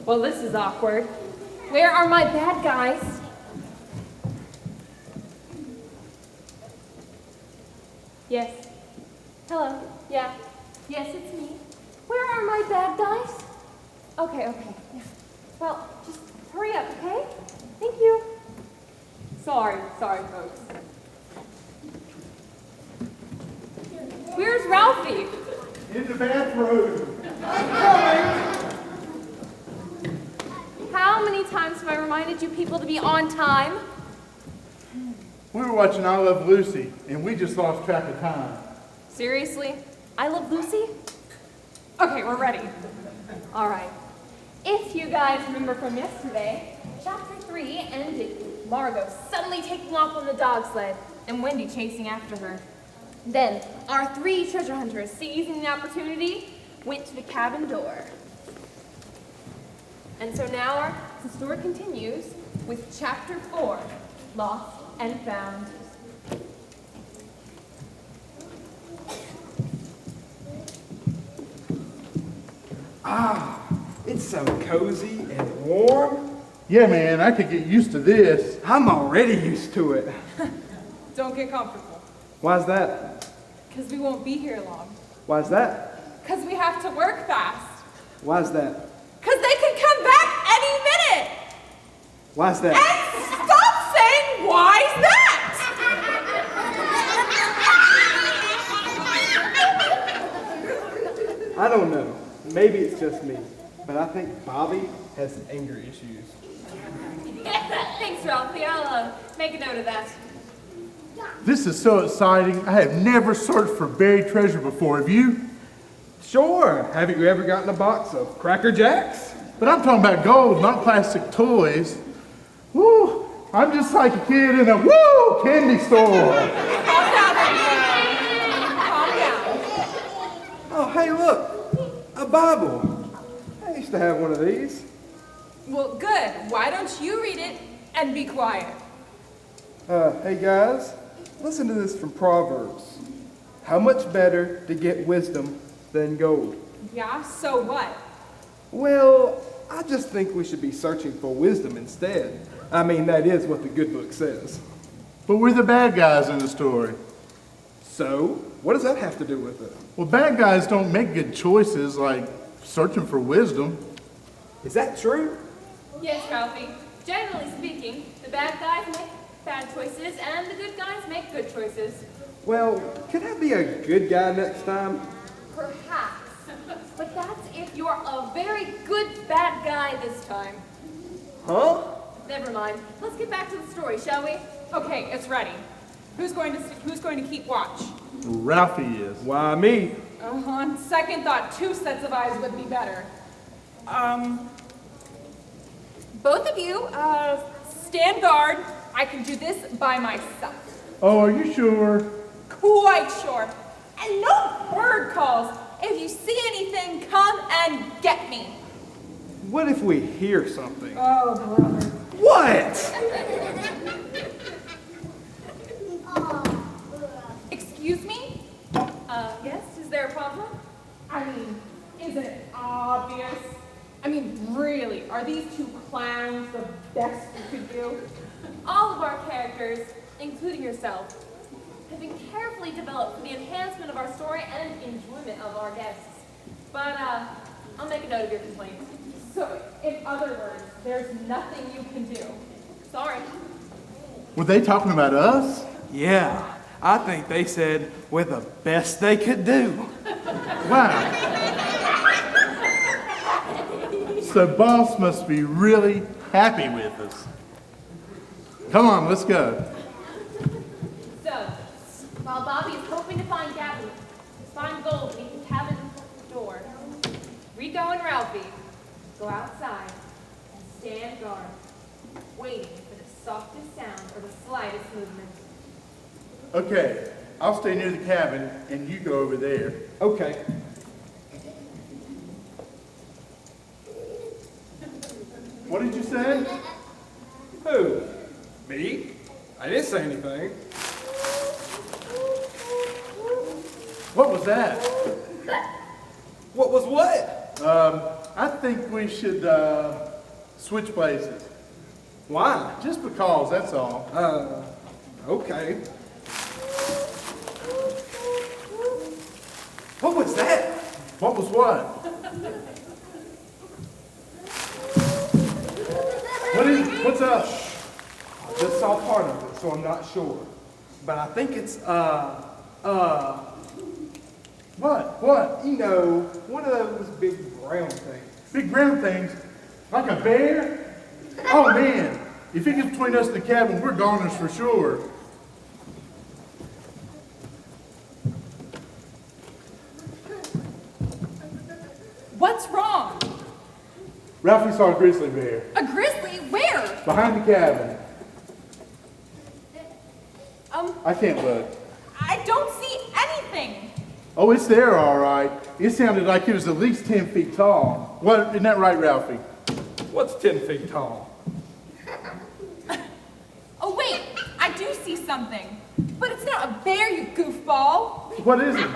Well, this is awkward. Where are my bad guys? Yes. Hello. Yeah. Yes, it's me. Where are my bad guys? Okay. Yeah. Well, just hurry up, okay? Thank you. Sorry, folks. Where's Ralphie? In the bathroom. How many times have I reminded you people to be on time? We were watching I Love Lucy, and we just lost track of time. Seriously? I Love Lucy? Okay, we're ready. All right. If you guys remember from yesterday, chapter 3 ended with Margot suddenly taking off on the dog sled and Wendy chasing after her. Then, our 3 treasure hunters, seizing the opportunity, went to the cabin door. And so now the story continues with chapter 4, Lost and Found. Ah, it's so cozy and warm. Yeah, man, I could get used to this. I'm already used to it. Don't get comfortable, Why's that? because we won't be here long. Why's that? Because we have to work fast. Why's that? Because they could come back any minute. Why's that? And stop saying, why's that? I don't know. Maybe it's just me, but I think Bobby has anger issues. Thanks, Ralphie. I'll make a note of that. This is so exciting. I have never searched for buried treasure before. Have you? Sure. Haven't you ever gotten a box of Cracker Jacks? But I'm talking about gold, not plastic toys. Woo! I'm just like a kid in a candy store. Calm down, everyone. Calm down. Oh, hey, look. A Bible. I used to have one of these. Well, good. Why don't you read it and be quiet? Hey guys, listen to this from Proverbs. How much better to get wisdom than gold? Yeah, so what? Well, I just think we should be searching for wisdom instead. I mean, that is what the good book says. But we're the bad guys in the story. So, what does that have to do with it? Well, bad guys don't make good choices like searching for wisdom. Is that true? Yes, Ralphie. Generally speaking, the bad guys make bad choices and the good guys make good choices. Well, could I be a good guy next time? Perhaps. But that's if you're a very good bad guy this time. Huh? Never mind. Let's get back to the story, shall we? Okay, it's ready. Who's going to keep watch? Ralphie is. Why me? On second thought, 2 sets of eyes would be better. Both of you, stand guard. I can do this by myself. Oh, are you sure? Quite sure. And no bird calls. If you see anything, come and get me. What if we hear something? Oh, brother. What? Excuse me? Yes? Is there a problem? I mean, isn't it obvious? I mean, really, are these 2 clowns the best you could do? All of our characters, including yourself, have been carefully developed for the enhancement of our story and enjoyment of our guests. But, I'll make a note of your complaint. So, in other words, there's nothing you can do. Sorry. Were they talking about us? Yeah, I think they said we're the best they could do. Wow. So boss must be really happy with us. Come on, let's go. So, while Bobby is hoping to find gold beneath the cabin door, Rico and Ralphie go outside and stand guard, waiting for the softest sound or the slightest movement. Okay, I'll stay near the cabin and you go over there. Okay. What did you say? Who? Me? I didn't say anything. What was that? What was what? I think we should switch places. Why? Just because, that's all. Okay. What was that? What was what? What's up? I just saw part of it, so I'm not sure. But I think it's, What? you know, one of those big brown things. Big brown things? Like a bear? Oh man, if it gets between us and the cabin, we're goners for sure. What's wrong? Ralphie saw a grizzly bear A grizzly? Where? behind the cabin. Um, I can't look. I don't see anything. Oh, it's there all right. It sounded like it was at least 10 feet tall. What, isn't that right, Ralphie? What's 10 feet tall? Oh wait, I do see something. But it's not a bear, you goofball. What is it?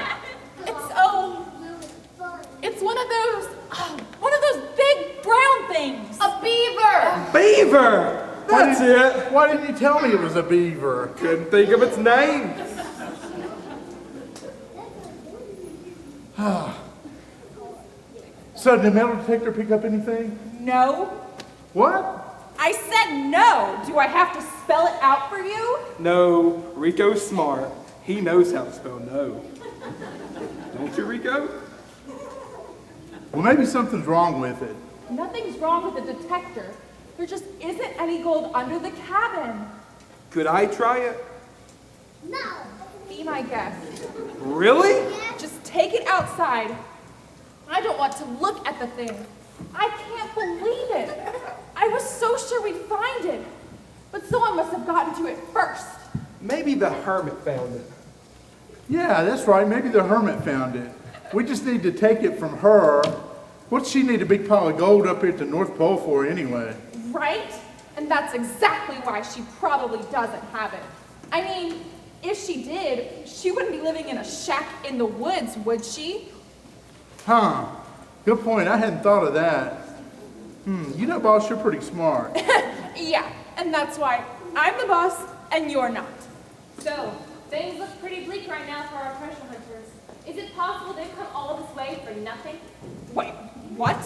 It's one of those big brown things. A beaver! Beaver! That's it! Why didn't you tell me it was a beaver? Couldn't think of its name. So did the metal detector pick up anything? No. What? I said no. Do I have to spell it out for you? No, Rico's smart. He knows how to spell no. Don't you, Rico? Well, maybe something's wrong with it. Nothing's wrong with the detector. There just isn't any gold under the cabin. Could I try it? Be my guest. Really? Just take it outside. I don't want to look at the thing. I can't believe it. I was so sure we'd find it. But someone must have gotten to it first. Maybe the hermit found it. Yeah, that's right. Maybe the hermit found it. We just need to take it from her. What's she need a big pile of gold up here at the North Pole for anyway? Right? And that's exactly why she probably doesn't have it. I mean, if she did, she wouldn't be living in a shack in the woods, would she? Huh. Good point. I hadn't thought of that. You know, boss, you're pretty smart. Yeah, and that's why I'm the boss and you're not. So, things look pretty bleak right now for our treasure hunters. Is it possible they've come all this way for nothing? Wait, what?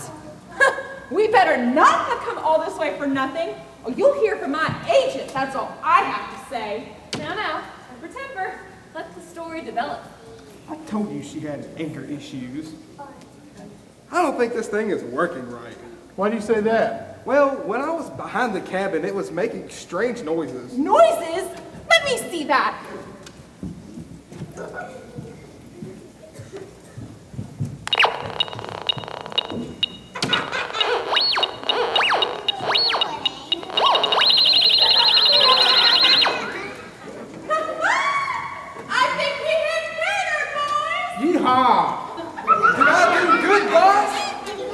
We better not have come all this way for nothing, or you'll hear from my agent, that's all I have to say. Now, temper. Let the story develop. I told you she had anger issues. I don't think this thing is working right. Why do you say that? Well, when I was behind the cabin, it was making strange noises. Noises? Let me see that. Yeehaw! Did I do good, boss?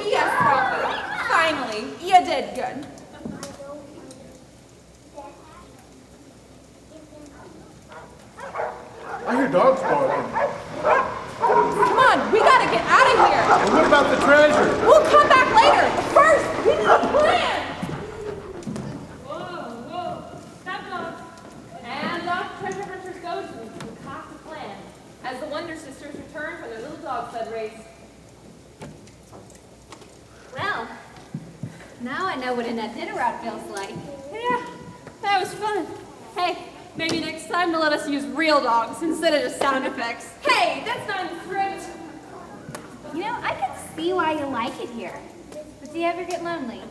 Yes, Robert. Finally, you did good. I hear dogs barking. Come on, we gotta get out of here. And what about the treasure? We'll come back later. First, we need a plan. Whoa. Stop dogs. And off treasure hunters go to concoct a plan as the Wonder Sisters return from their little dog sled race. Well, now I know what a nut dinner out feels like. Yeah, that was fun. Hey, maybe next time they'll let us use real dogs instead of just sound effects. Hey, that's not in the script. You know, I can see why you like it here. But do you ever get lonely?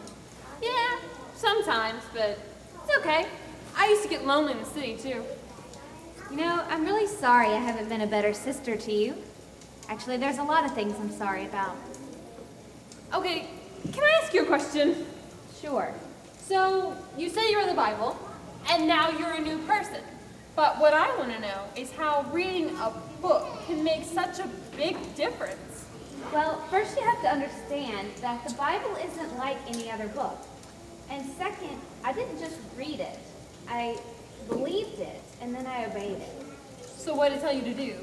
Yeah, sometimes, but it's okay. I used to get lonely in the city, too. You know, I'm really sorry I haven't been a better sister to you. Actually, there's a lot of things I'm sorry about. Okay, can I ask you a question? Sure. So, you say you're in the Bible, and now you're a new person. But what I want to know is how reading a book can make such a big difference. Well, first you have to understand that the Bible isn't like any other book. And second, I didn't just read it. I believed it, and then I obeyed it. So what did it tell you to do?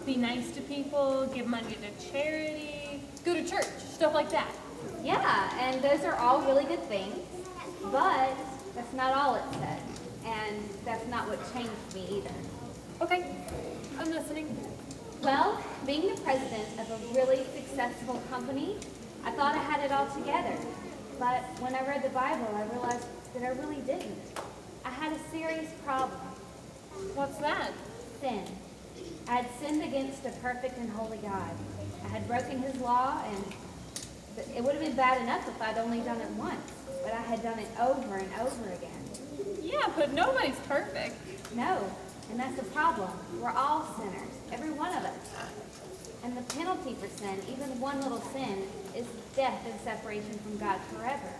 Be nice to people, give money to charity, go to church, stuff like that. Yeah, and those are all really good things, but that's not all it said. And that's not what changed me either. Okay, I'm listening. Well, being the president of a really successful company, I thought I had it all together. But when I read the Bible, I realized that I really didn't. I had a serious problem. What's that? Sin. I had sinned against a perfect and holy God. I had broken his law, and it would have been bad enough if I'd only done it once, but I had done it over and over again. Yeah, but nobody's perfect. No, and that's the problem. We're all sinners, every one of us. And the penalty for sin, even one little sin, is death and separation from God forever.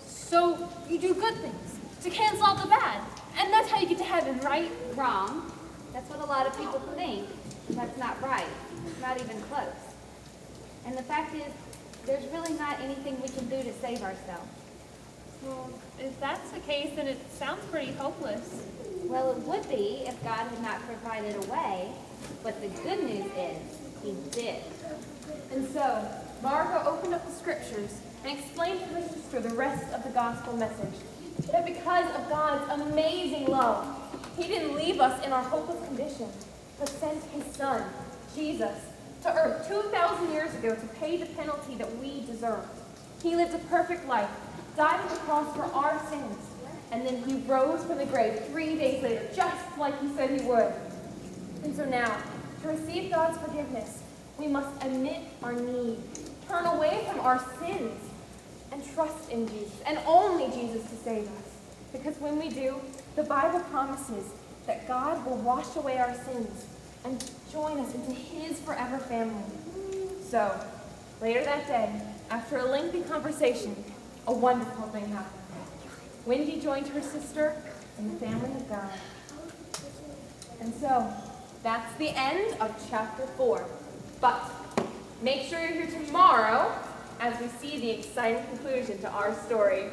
So you do good things to cancel out the bad, and that's how you get to heaven, right? Wrong. That's what a lot of people think. That's not right. It's not even close. And the fact is, there's really not anything we can do to save ourselves. Well, if that's the case, then it sounds pretty hopeless. Well, it would be if God had not provided a way, but the good news is, he did. And so, Margot opened up the scriptures and explained to her sister the rest of the gospel message. That because of God's amazing love, he didn't leave us in our hopeless condition, but sent his son, Jesus, to earth 2,000 years ago to pay the penalty that we deserved. He lived a perfect life, died on the cross for our sins, and then he rose from the grave 3 days later, just like he said he would. And so now, to receive God's forgiveness, we must admit our need, turn away from our sins, and trust in Jesus, and only Jesus to save us. Because when we do, the Bible promises that God will wash away our sins and join us into his forever family. So, later that day, after a lengthy conversation, a wonderful thing happened. Wendy joined her sister in the family of God. And so, that's the end of chapter 4. But make sure you're here tomorrow as we see the exciting conclusion to our story.